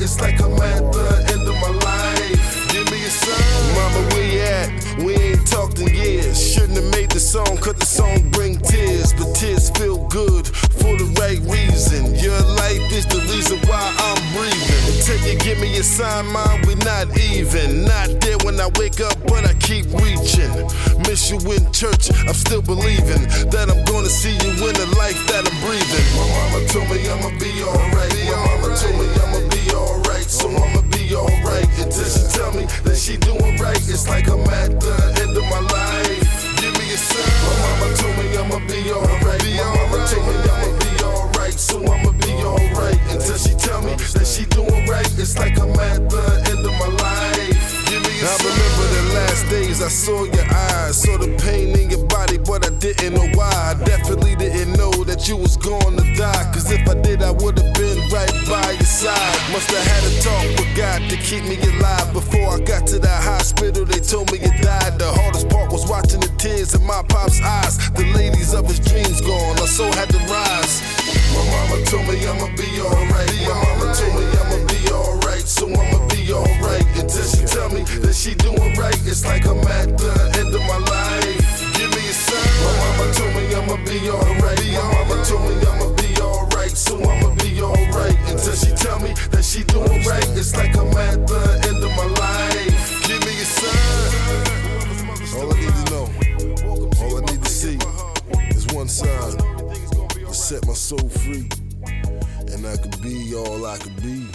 It's like I'm at the end of my life. Give me a sign. Mama, where you at? We ain't talked in years. Shouldn't have made the song, cause the song bring tears. But tears feel good for the right reason. Your life is the reason why I'm breathing. Until you give me a sign, mom, we not even. Not there when I wake up, but I keep reaching. Miss you in church, I'm still believing that I'm gonna see you in the life that I'm breathing. My mama told me I'ma be alright. My mama told me I'ma be alright. So I'ma be alright until she tell me that she doing right. It's like I'm at the end of my life. Give me a sign. My mama told me I'ma be alright. My mama told me I'ma be alright. So I'ma be alright until she tell me that she doing right. It's like I'm at the end of my life. Give me a sign. I remember the last days I saw your eyes, saw the pain in your body, but I didn't know why. I definitely didn't know that you was gonna die. Cause if I did, I would've been right by your side. Must've had a talk with God to keep me alive. Before I got to that hospital, they told me you died. The hardest part was watching the tears in my pop's eyes. The ladies of his dreams gone, I so had to rise. My mama told me I'ma be alright. My mama told me I'ma be alright. So I'ma be alright until she tell me that she doing right. It's like I'm at the end of my life. Give me a sign. My mama told me I'ma be alright. My mama told me I'ma be alright. So I'ma be alright until she tell me that she doing right. It's like I'm at the end of my life. Give me a sign. All I need to know, all I need to see is one sign to set my soul free, and I could be all I could be.